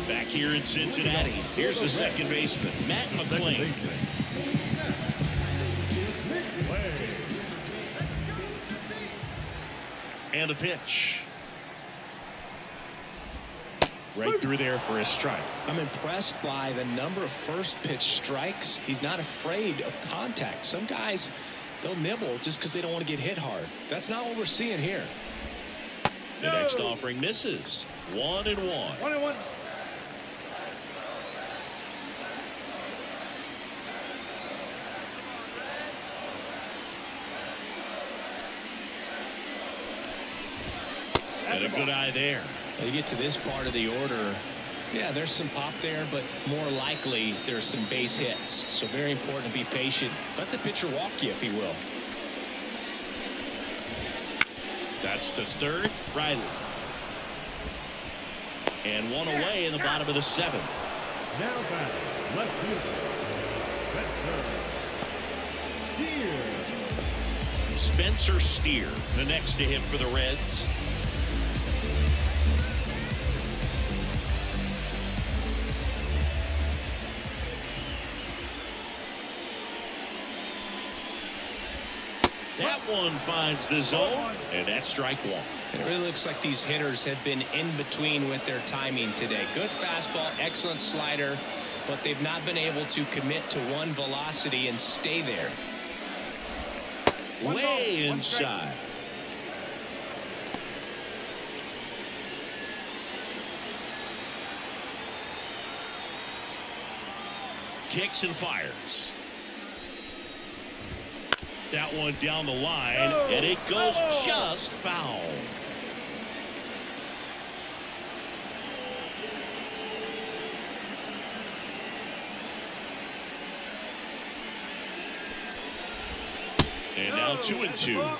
Back here in Cincinnati, here's the second baseman, Matt McLean. And the pitch. Right through there for a strike. I'm impressed by the number of first pitch strikes. He's not afraid of contact. Some guys, they'll nibble just because they don't want to get hit hard. That's not what we're seeing here. The next offering misses. 1-1. 1-1. And a good eye there. You get to this part of the order. Yeah, there's some pop there, but more likely there's some base hits. So very important to be patient. Let the pitcher walk you if he will. That's the third. Riley. And one away in the bottom of the seventh. Now back, left fielder, Spencer Steer, the next to hit for the Reds. That one finds the zone, and that's strike one. It really looks like these hitters have been in between with their timing today. Good fastball, excellent slider, but they've not been able to commit to one velocity and stay there. Way inside. Kicks and fires. That one down the line, and it goes just foul. And now 2-2.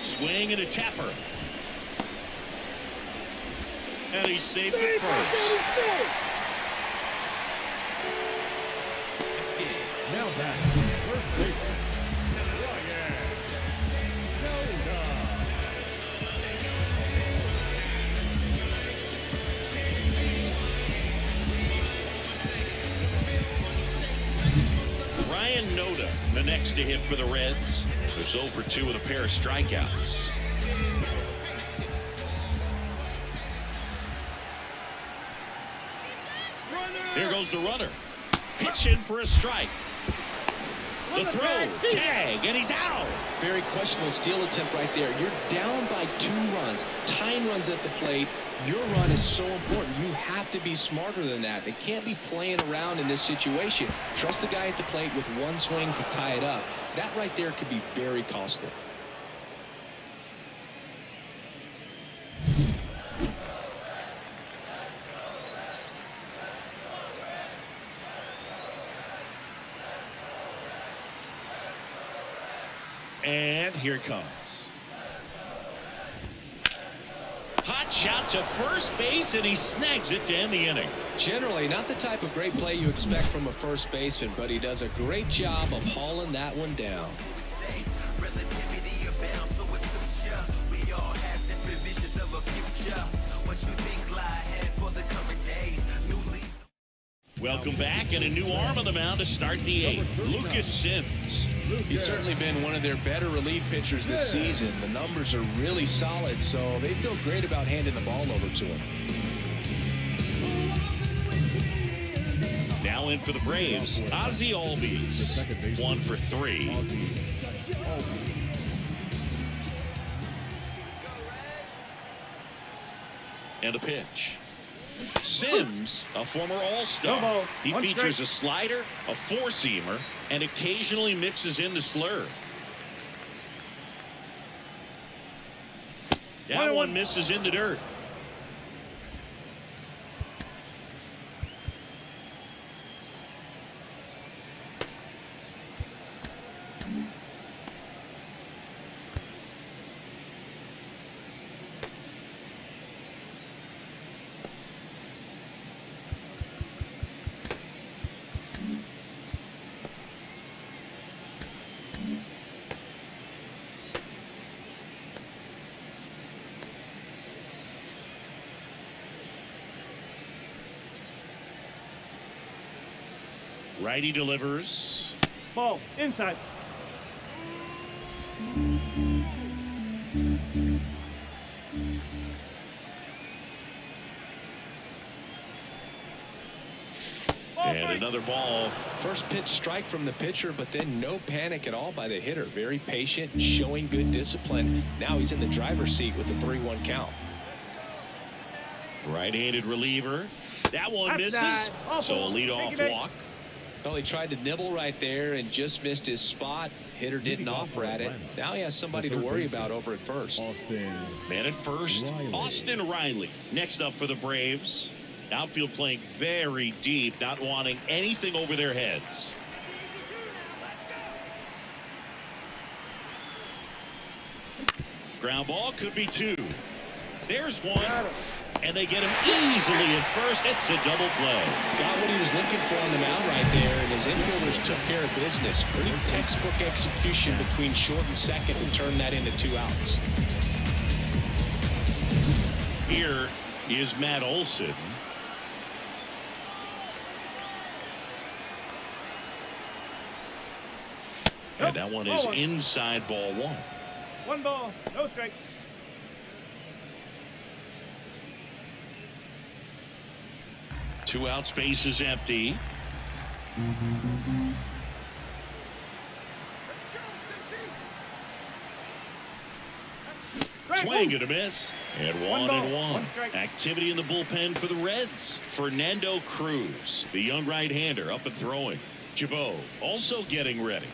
Swing and a tapper. And he's safe at first. Now back, first baseman. Ryan Noda, the next to hit for the Reds. There's 0 for 2 with a pair of strikeouts. Here goes the runner. Pitch in for a strike. The throw, tag, and he's out. Very questionable steal attempt right there. You're down by 2 runs. Time runs at the plate. Your run is so important. You have to be smarter than that. They can't be playing around in this situation. Trust the guy at the plate with one swing to tie it up. That right there could be very costly. And here it comes. Hot shot to first base, and he snags it to end the inning. Generally, not the type of great play you expect from a first baseman, but he does a great job of hauling that one down. Welcome back, and a new arm on the mound to start the 8th. Lucas Sims. He's certainly been one of their better relief pitchers this season. The numbers are really solid, so they feel great about handing the ball over to him. Now in for the Braves, Ozzie Albies. 1 for 3. And a pitch. Sims, a former All-Star. He features a slider, a four-seamer, and occasionally mixes in the slur. That one misses in the dirt. Righty delivers. Ball inside. And another ball. First pitch strike from the pitcher, but then no panic at all by the hitter. Very patient, showing good discipline. Now he's in the driver's seat with the 3-1 count. Right-handed reliever. That one misses. So a leadoff walk. Well, he tried to nibble right there and just missed his spot. Hitter didn't offer at it. Now he has somebody to worry about over at first. Man at first, Austin Riley. Next up for the Braves. Outfield playing very deep, not wanting anything over their heads. Ground ball could be two. There's one. And they get him easily at first. It's a double play. Got what he was looking for on the mound right there, and his infielders took care of business. Pretty textbook execution between short and second to turn that into 2 outs. Here is Matt Olson. And that one is inside, ball 1. 1 ball, no strike. Two outs, base is empty. Swing and a miss. And one and one. Activity in the bullpen for the Reds. Fernando Cruz, the young right-hander, up and throwing. Jabot also getting ready.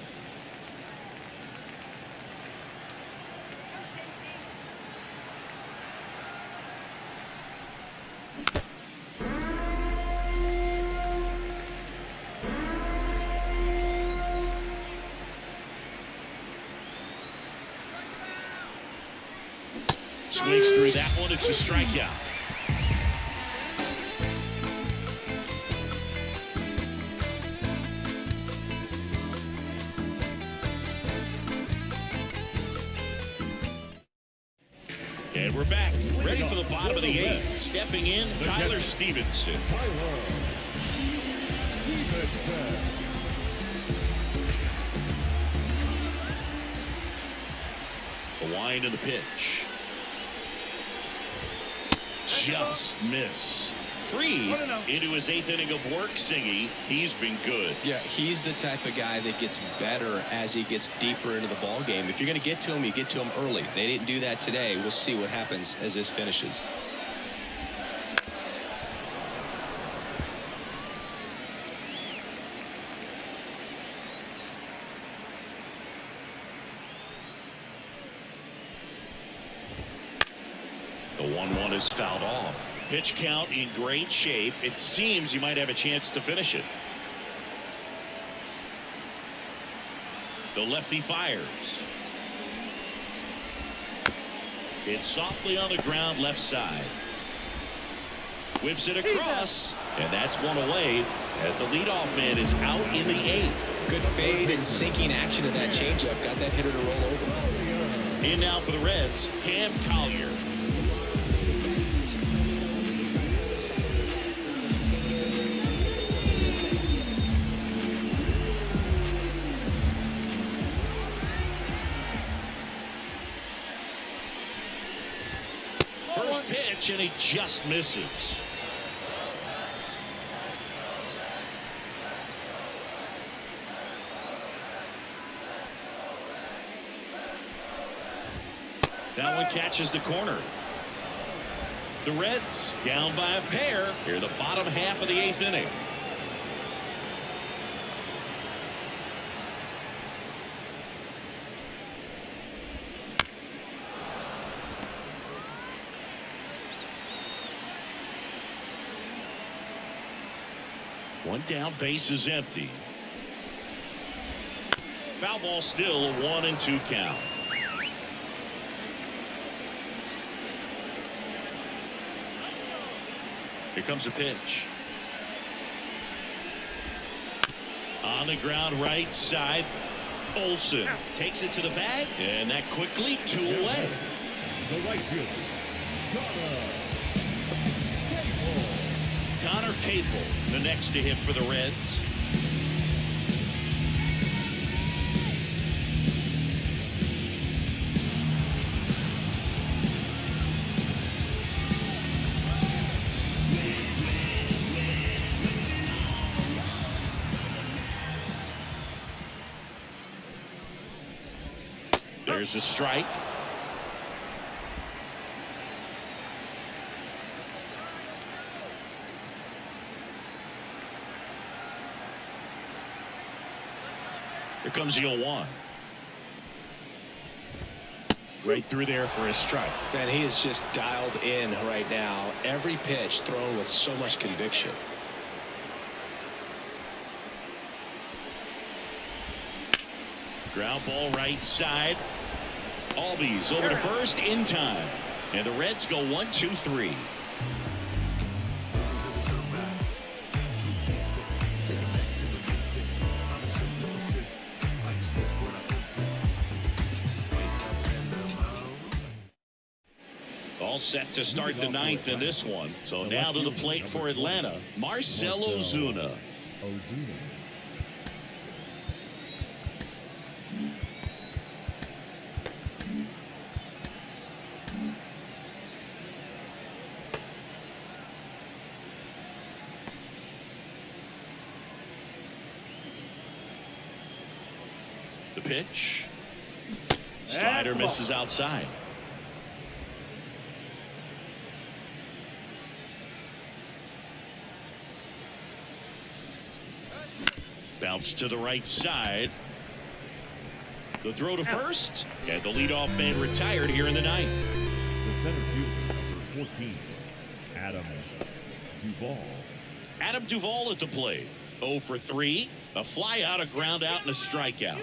Swings through that one. It's a strikeout. And we're back. Ready for the bottom of the 8th. Stepping in, Tyler Stevenson. The wind and the pitch. Just missed. Freed into his 8th inning of work, Singy. He's been good. Yeah, he's the type of guy that gets better as he gets deeper into the ball game. If you're going to get to him, you get to him early. They didn't do that today. We'll see what happens as this finishes. The 1-1 is fouled off. Pitch count in great shape. It seems you might have a chance to finish it. The lefty fires. It's softly on the ground left side. Whips it across. And that's one away as the leadoff man is out in the 8th. Good fade and sinking action of that changeup. Got that hitter to roll over. In now for the Reds, Cam Collier. First pitch, and he just misses. That one catches the corner. The Reds down by a pair here in the bottom half of the 8th inning. One down, base is empty. Foul ball, still a 1-2 count. Here comes a pitch. On the ground, right side. Olson takes it to the bag, and that quickly 2 away. The right fielder, Connor Capel, the next to hit for the Reds. There's a strike. Here comes the 0-1. Right through there for a strike. Man, he is just dialed in right now. Every pitch thrown with so much conviction. Ground ball right side. Albies over to first in time. And the Reds go 1-2-3. All set to start the ninth in this one. So now to the plate for Atlanta, Marcell Ozuna. The pitch. Slider misses outside. Bounce to the right side. The throw to first. And the leadoff man retired here in the ninth. The center fielder, number 14, Adam Duvall. Adam Duvall at the plate. 0 for 3. A fly out, a ground out, and a strikeout.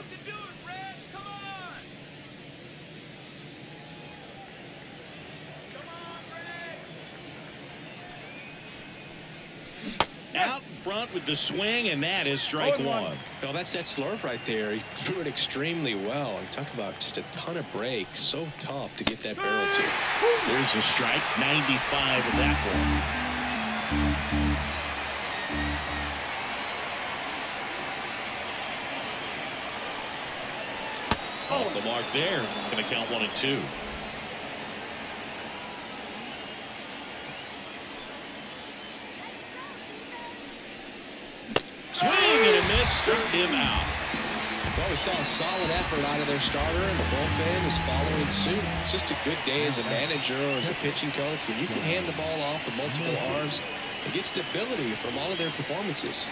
Out in front with the swing, and that is strike one. Well, that's that slurve right there. He threw it extremely well. I'm talking about just a ton of breaks. So tough to get that barrel to. There's a strike. 95 of that one. Off the mark there. Going to count 1 and 2. Swing and a miss, struck him out. Well, we saw a solid effort out of their starter, and the bullpen is following suit. It's just a good day as a manager or as a pitching coach when you can hand the ball off to multiple arms and get stability from all of their performances.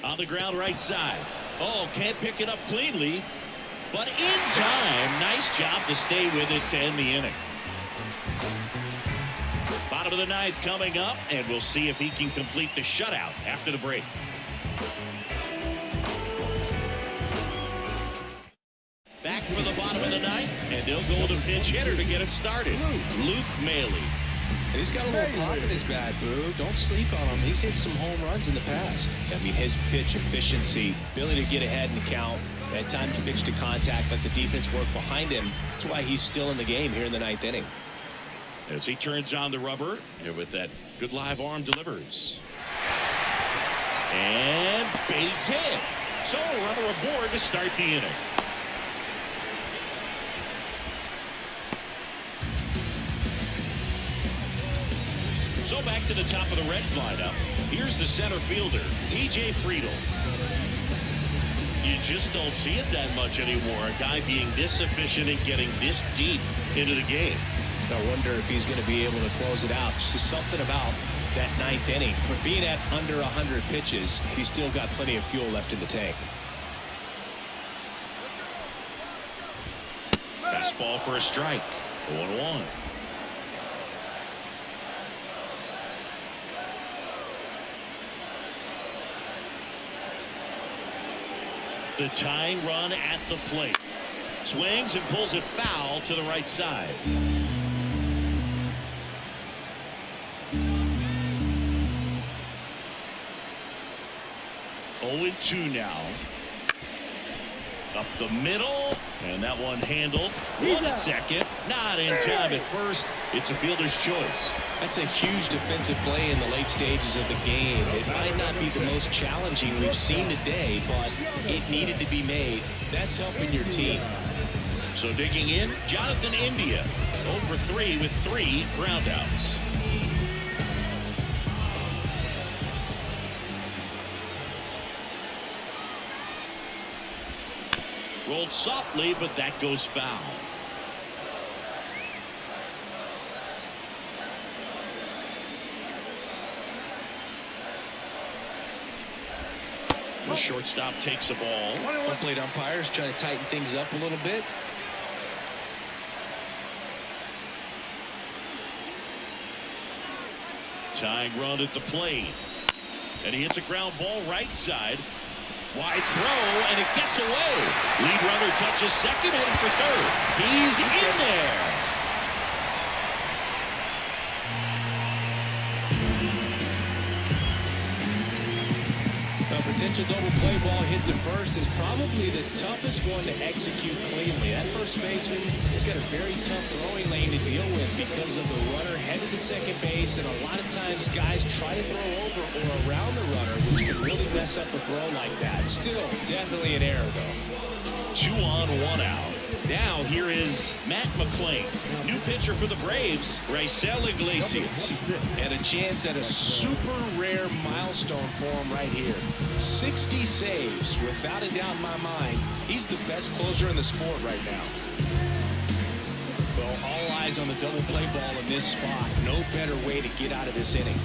On the ground right side. Oh, can't pick it up cleanly. But in time, nice job to stay with it to end the inning. Bottom of the ninth coming up, and we'll see if he can complete the shutout after the break. Back for the bottom of the ninth, and they'll go with a pinch hitter to get it started. Luke Maile. And he's got a little pop in his bat, Boo. Don't sleep on him. He's hit some home runs in the past. I mean, his pitch efficiency, ability to get ahead in the count, at times pitch to contact, let the defense work behind him. That's why he's still in the game here in the ninth inning. As he turns on the rubber, and with that good live arm delivers. And base hit. So a runner aboard to start the inning. So back to the top of the Reds lineup. Here's the center fielder, TJ Friedl. You just don't see it that much anymore. A guy being this efficient and getting this deep into the game. I wonder if he's going to be able to close it out. It's just something about that ninth inning. For being at under 100 pitches, he's still got plenty of fuel left in the tank. Fastball for a strike. 0-1. The tying run at the plate. Swings and pulls it foul to the right side. 0-2 now. Up the middle, and that one handled. One at second, not in time at first. It's a fielder's choice. That's a huge defensive play in the late stages of the game. It might not be the most challenging we've seen today, but it needed to be made. That's helping your team. So digging in, Jonathan India, 0 for 3 with 3 groundouts. Rolled softly, but that goes foul. The shortstop takes the ball. Home plate umpires trying to tighten things up a little bit. Tying run at the plate. And he hits a ground ball right side. Wide throw, and it gets away. Lead runner touches second, heading for third. He's in there. A potential double play ball hit to first is probably the toughest one to execute cleanly. That first baseman has got a very tough throwing lane to deal with because of the runner headed to second base, and a lot of times guys try to throw over or around the runner, which can really mess up a throw like that. Still, definitely an error, though. 2 on, 1 out. Now here is Matt McClain. New pitcher for the Braves, Raisel Iglesias. And a chance at a super rare milestone for him right here. 60 saves, without a doubt in my mind. He's the best closer in the sport right now. Well, all eyes on the double play ball in this spot. No better way to get out of this inning.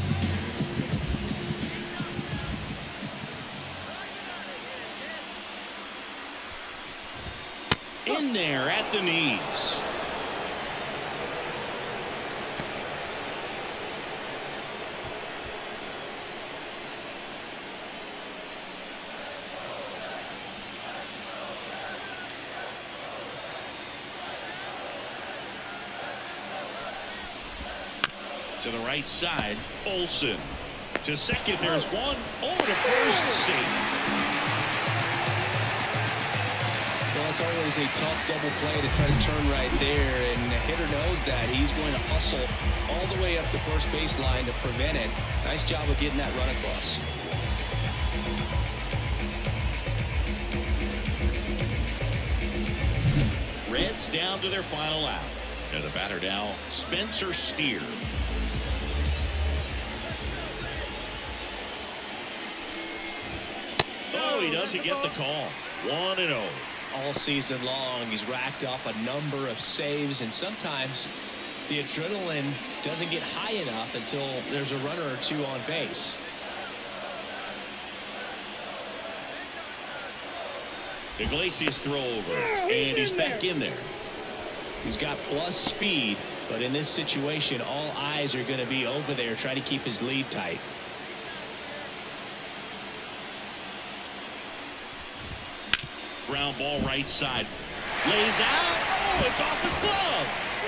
In there at the knees. To the right side, Olsen. To second, there's one. Over to first, safe. Well, it's always a tough double play to try to turn right there, and the hitter knows that. He's going to hustle all the way up the first baseline to prevent it. Nice job of getting that run across. Reds down to their final out. And the batter now, Spencer Steer. Oh, he doesn't get the call. 1-0. All season long, he's racked up a number of saves, and sometimes the adrenaline doesn't get high enough until there's a runner or two on base. Iglesias throw over, and he's back in there. He's got plus speed, but in this situation, all eyes are going to be over there trying to keep his lead tight. Ground ball right side. Lays out. Oh, it's off his glove.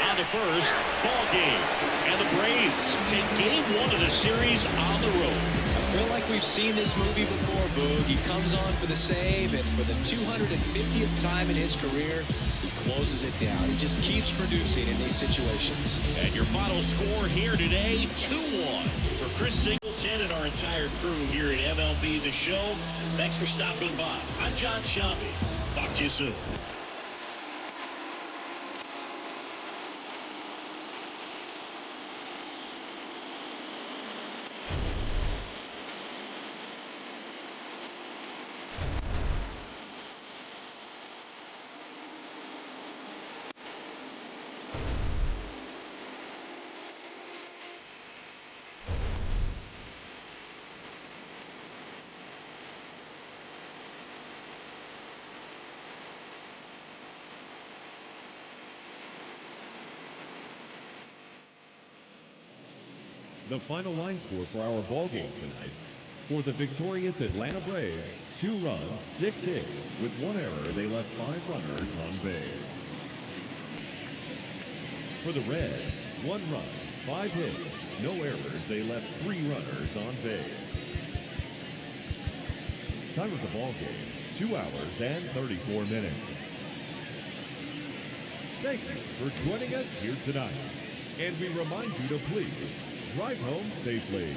On to first. Ball game. And the Braves take game 1 of the series on the road. I feel like we've seen this movie before, Boog. He comes on for the save, and for the 250th time in his career, he closes it down. He just keeps producing in these situations. And your final score here today, 2-1. For Chris Singleton and our entire crew here at MLB The Show, thanks for stopping by. I'm John Shelby. Talk to you soon. The final line score for our ball game tonight. For the victorious Atlanta Braves, 2 runs, 6 hits. With 1 error, they left 5 runners on base. For the Reds, 1 run, 5 hits, no errors. They left 3 runners on base. Time of the ball game, 2 hours and 34 minutes. Thank you for joining us here tonight. And we remind you to please drive home safely.